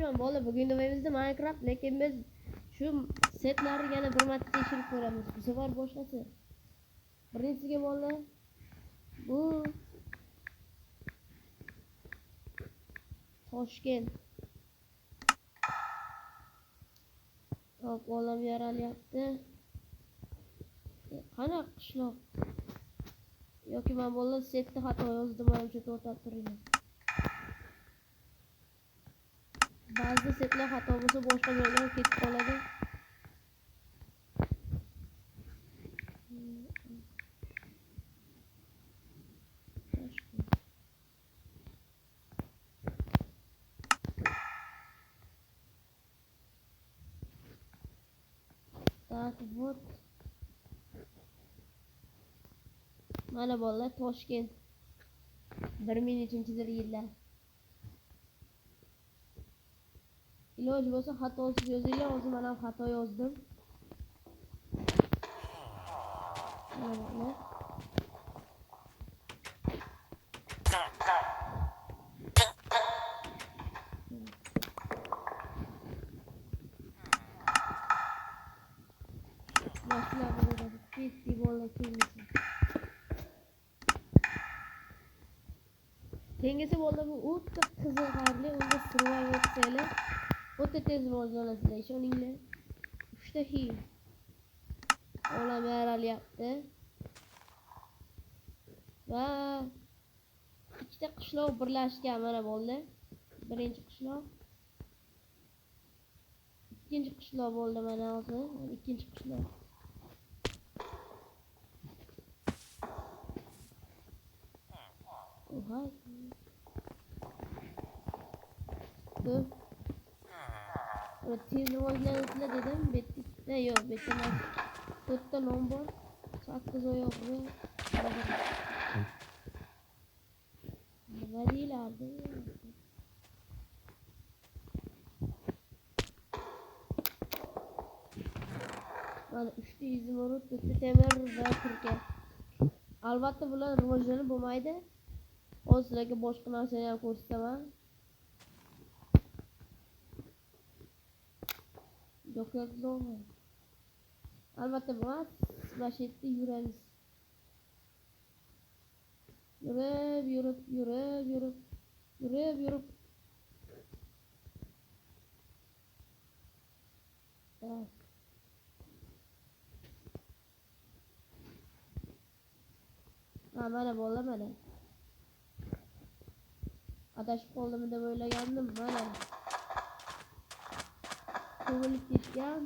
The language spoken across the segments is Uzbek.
aytmoqchiman bola, bugungi o'yinimizda Minecraft, lekin biz shu setlarni yana bir marta tekshirib ko'ramiz. Bu safar boshqasi. Birinchisiga bola bu Toshkent. Hop, olam yaralyapti. Qana qishloq. Yoki men bola setni xato yozdim, menimcha to'xtab turinglar. Ba'zi setlar xato bo'lsa boshqa joyga ketib qoladi. Так, вот. Mana bolalar Toshkent. 1300 yillar. Iloji bo'lsa xatosiz yozinglar, hozir men ham xato yozdim. Mana Başlar burada bir bola kengesi. Kengesi bola bu o'ta qiziqarli, unda survival opsiyali o'ta tez rivojlanasizlar. Ishoninglar. 3 ta hil. Olam yaralyapti. Va ikkita qishloq birlashgan mana bo'ldi. Birinchi qishloq. Ikkinchi qishloq bo'ldi mana hozir. Ikkinchi qishloq. Oha. Bu tez rivojlanishlar dedim. Bitta yo'q, bitta emas. 4 ta non bor. 8 oyoqli. Nima deyiladi? Mana 3 ta izmorod, 4 ta temir va turka. Albatta bular rivojlanib bo'lmaydi. Hozir sizlarga boshqa narsani ham ko'rsataman. Doktorlar. Albatta bu Smashitda yuramiz. Yurib. Evet. Mana bola mana. Adashib qoldimda deb o'ylagandim, mana. Ko'rilib ketgan.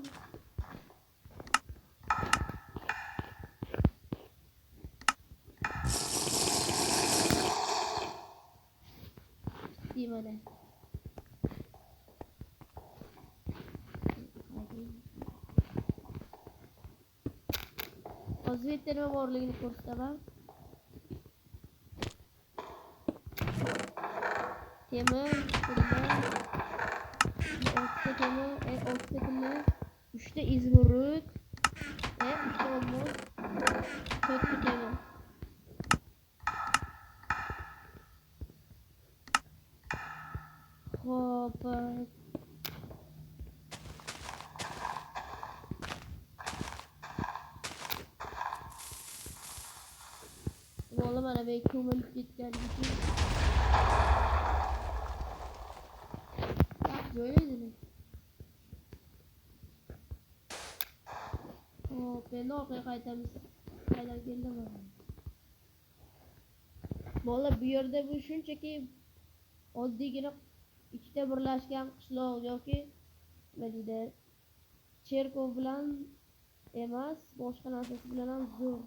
Mana. O'zbekcha nima borligini ko'rsataman. Temir, temir, 3 ta izmurud, 3 ta olmos, 4 ta temir. Hop. Bola mana bu ko'milib ketgan ekan. Joylaydi. Hop, endi orqaga qaytamiz. Qaydan keldim mana. Bola bu yerda bu shunchaki oddiygina ikkita birlashgan qishloq yoki nima deydi, cherkov bilan emas, boshqa narsasi bilan ham zo'r.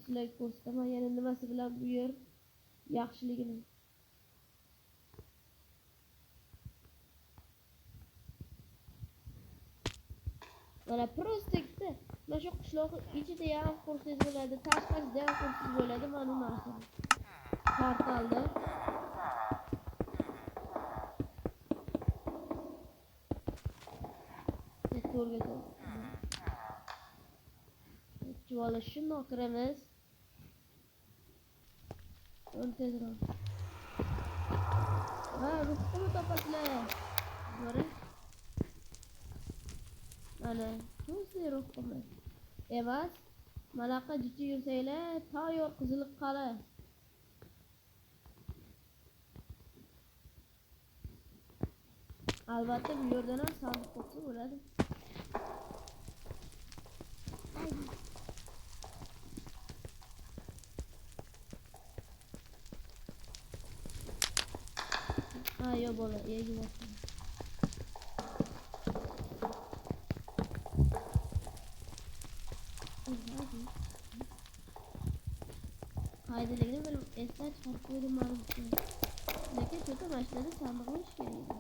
Sizlarga ko'rsataman yana nimasi bilan bu yer yaxshiligini. Mana prospektda mana shu qishloq ichida ham qursiz bo'ladi, tashqarida ham qursiz bo'ladi, mana bu narsa. Portalda Çuvala şunu kiramiz. Tezroq. Ha, ruhni topasizlar. Mana shu ruhimiz emas. Manaqa jichi yursanglar tayyor qizil qala. Albatta bu yerdan ham sandiq bo'lsa bo'ladi. Ha yo bola, yegi bo'lsin. Qaydaligini bilib esdan chiqarib qo'ydim ma'lumki. Lekin to'ta mashinada sandiq bo'lishi kerak edi.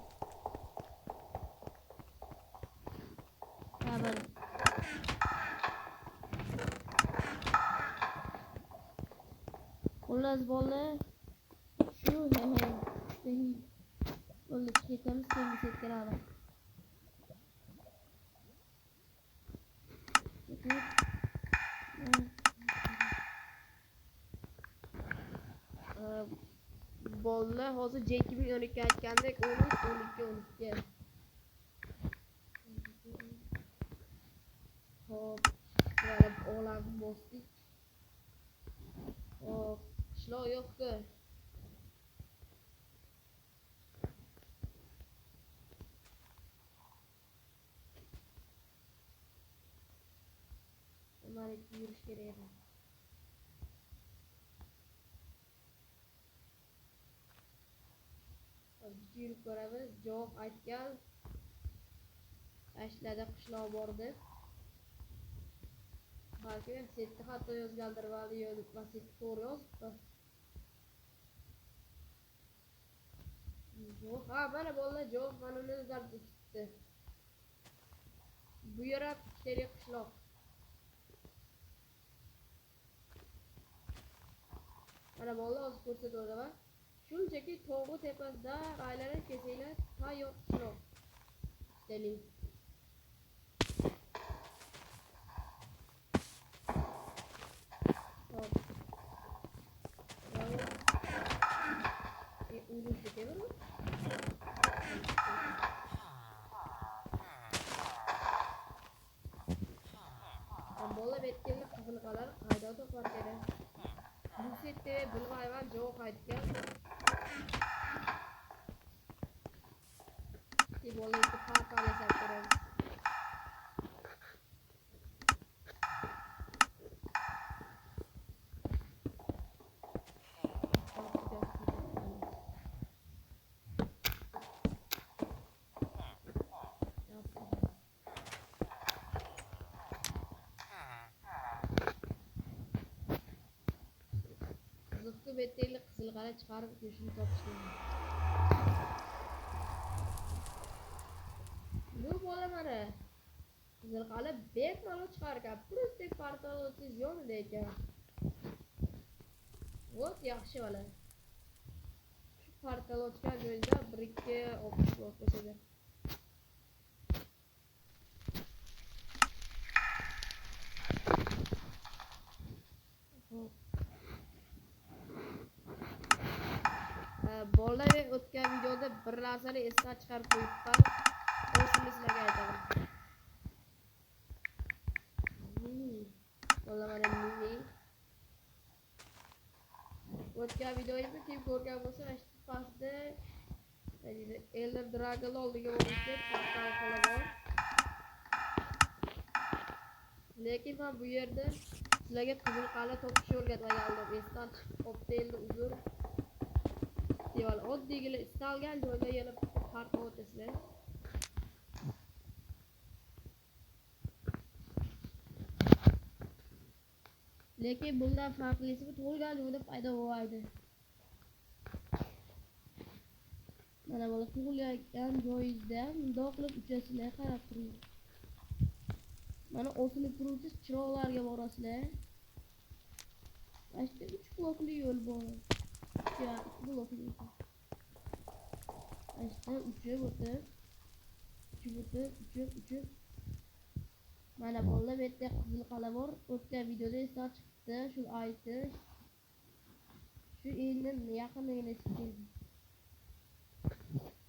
Ha mana. Xullas bolalar shu bo'ldi ketamiz keyingi setga ravon. Bolalar hozir J2012 aytgandek 12. Hop, qarab olam bosdik. Hop, qishloq yo'q-ku. Mana yurish kerak edi. Yurib ko'ramiz. Javob aytgan. Ashlada qishloq bor deb. Balki setda xato yozgandir, vali yozib, setda to'g'ri yozibdi. Yo'q, ha mana bolalar javob mana uni nazarda tutdi. Bu yer ikkitali qishloq. Mana bolalar hozir ko'rsatuvdim. Shunchaki tog'u tepasida aylanib kelsanglar tayyor qishloq. Ikkitali. Urushga kelib bola betkenli qizil qalar qayda topar kerak. Bu setda bilmayman javob aytgan. Bola ikki farq yasab ko'ramiz. Qiziqdi beteli qizil qala chiqarib go'shini topishdi. Bu bola mana qizil qala bemalol chiqargan. Просто portalsiz yonida ekan. Вот yaxshi bola. Shu portal ochgan joyda 1-2 o'qish bo'lsa. Bolalar o'tgan videoda bir narsani esdan chiqarib qo'yibman. O'shuni sizlarga aytaman. Bolalar mini. O'tgan videoyimni kim ko'rgan bo'lsa, mana shu pastda Elder Dragon oldiga borishga portal qolaman. Lekin men bu yerda sizlarga qizil qala topishni o'rgatmagandim. Esdan chiqib qopdi endi uzr. Deval oddiygina istalgan joyda yana farq o'tasizlar. Lekin bundan farqlisi bu tug'ilgan joyda paydo bo'ladi. Mana bola tug'ilgan joyingizda bundoq qilib uchasizlar, qarab turing. Mana osilib turuvchi chiroqlarga borasizlar. Mana shu 3 blokli yo'l bor. Ya, 2 blokli. Mana uchib o'tib, uchib. Mana bolalar bu yerda qizil qala bor. O'tgan videoda esdan chiqdi, shu aytish. Shu endi yaqinligini eslaydi.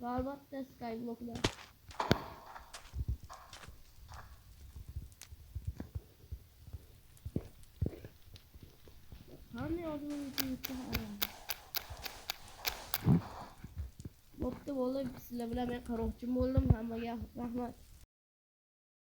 Va albatta Skyblocklar. Qanday yozuvchi bo'pti bo'ldi. Sizlar bilan men qaroqchi bo'ldim. Hammaga rahmat.